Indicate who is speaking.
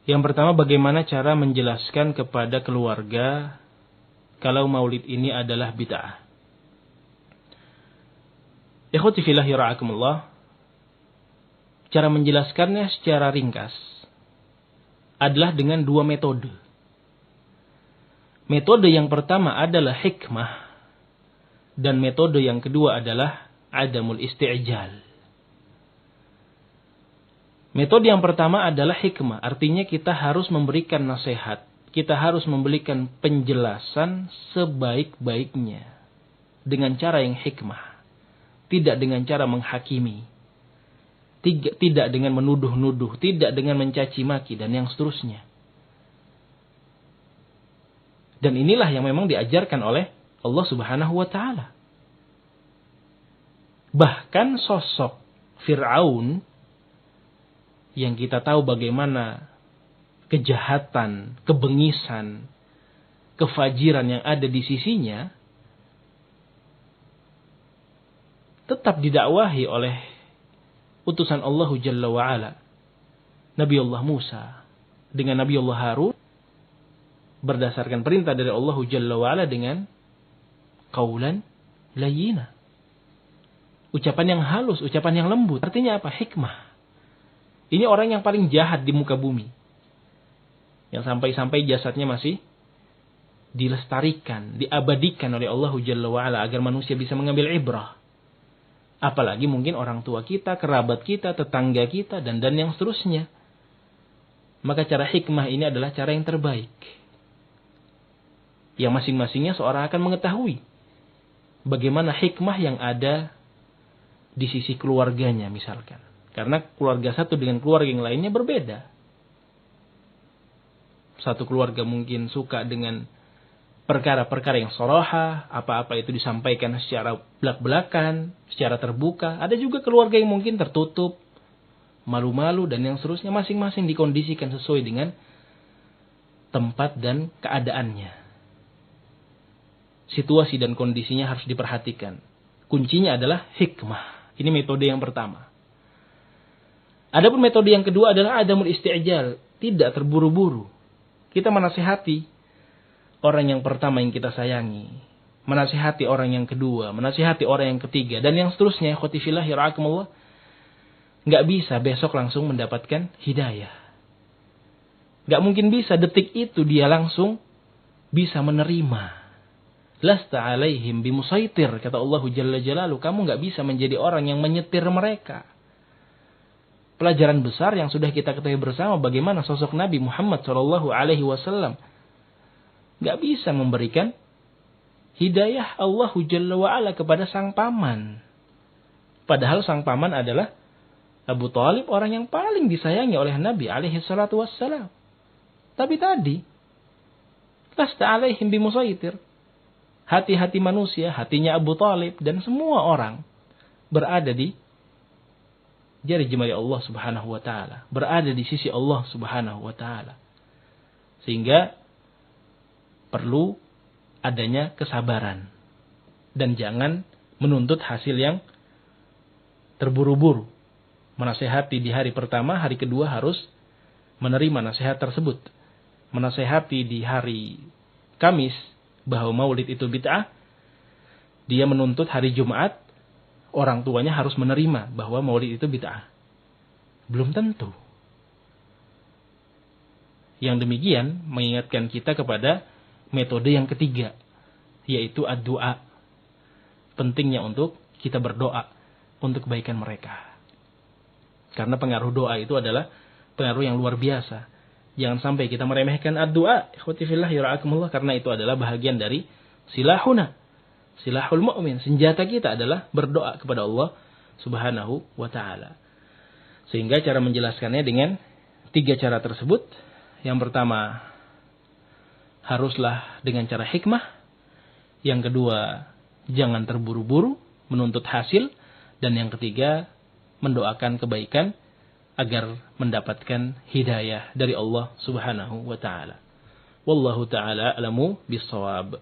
Speaker 1: Yang pertama, bagaimana cara menjelaskan kepada keluarga kalau maulid ini adalah bid'ah. Ikhwati fillah yara'akumullah. Cara menjelaskannya secara ringkas adalah dengan dua metode. Metode yang pertama adalah hikmah, dan metode yang kedua adalah adamul isti'jal. Metode yang pertama adalah hikmah, artinya kita harus memberikan nasihat, kita harus memberikan penjelasan sebaik-baiknya dengan cara yang hikmah, tidak dengan cara menghakimi, tidak dengan menuduh-nuduh, tidak dengan mencaci maki dan yang seterusnya. Dan inilah yang memang diajarkan oleh Allah Subhanahu wa taala. Bahkan sosok Fir'aun yang kita tahu bagaimana kejahatan, kebengisan, kefajiran yang ada di sisinya, tetap didakwahi oleh utusan Allah Jalla wa'ala, Nabi Allah Musa dengan Nabi Allah Harun, berdasarkan perintah dari Allah Jalla wa'ala dengan qaulan layyina, ucapan yang halus, ucapan yang lembut. Artinya apa? Hikmah. Ini orang yang paling jahat di muka bumi, yang sampai-sampai jasadnya masih dilestarikan, diabadikan oleh Allah Jalla wa'ala agar manusia bisa mengambil ibrah. Apalagi mungkin orang tua kita, kerabat kita, tetangga kita, dan yang seterusnya. Maka cara hikmah ini adalah cara yang terbaik, yang masing-masingnya seorang akan mengetahui bagaimana hikmah yang ada di sisi keluarganya misalkan. Karena keluarga satu dengan keluarga yang lainnya berbeda. Satu keluarga mungkin suka dengan perkara-perkara yang soroha, apa-apa itu disampaikan secara belak-belakan, secara terbuka. Ada juga keluarga yang mungkin tertutup, malu-malu, dan yang seterusnya. Masing-masing dikondisikan sesuai dengan tempat dan keadaannya. Situasi dan kondisinya harus diperhatikan. Kuncinya adalah hikmah. Ini metode yang pertama. Adapun metode yang kedua adalah adamul isti'jal, tidak terburu-buru. Kita menasihati orang yang pertama yang kita sayangi, menasihati orang yang kedua, menasihati orang yang ketiga, dan yang seterusnya. Ikhwati fillah yara'akumullah. Nggak bisa besok langsung mendapatkan hidayah. Nggak mungkin bisa detik itu dia langsung bisa menerima. Lasta alaihim bimusaitir, kata Allah Jalla Jalaluhu. Kamu nggak bisa menjadi orang yang menyetir mereka. Pelajaran besar yang sudah kita ketahui bersama bagaimana sosok Nabi Muhammad SAW nggak bisa memberikan hidayah Allah Jalla wa'ala kepada sang paman. Padahal sang paman adalah Abu Thalib, orang yang paling disayangi oleh Nabi SAW. Tapi tadi, lasta alaihim bimusaitir. Hati-hati manusia, hatinya Abu Thalib dan semua orang berada di jari jemari Allah Subhanahu wa taala, berada di sisi Allah Subhanahu wa taala. Sehingga perlu adanya kesabaran dan jangan menuntut hasil yang terburu-buru. Menasehati di hari pertama, hari kedua harus menerima nasihat tersebut. Menasehati di hari Kamis bahwa maulid itu bid'ah, dia menuntut hari Jumat orang tuanya harus menerima bahwa maulid itu bid'ah. Belum tentu. Yang demikian mengingatkan kita kepada metode yang ketiga, yaitu ad-du'a. Pentingnya untuk kita berdoa untuk kebaikan mereka. Karena pengaruh doa itu adalah pengaruh yang luar biasa. Jangan sampai kita meremehkan ad-du'a. Ikhwati fillah yara'akumullah, karena itu adalah bahagian dari silahuna. Silahul mu'min, senjata kita adalah berdoa kepada Allah Subhanahu wa ta'ala. Sehingga cara menjelaskannya dengan 3 cara tersebut. Yang pertama, haruslah dengan cara hikmah. Yang kedua, jangan terburu-buru menuntut hasil. Dan yang ketiga, mendoakan kebaikan agar mendapatkan hidayah dari Allah Subhanahu wa ta'ala. Wallahu ta'ala a'lamu bis-shawab.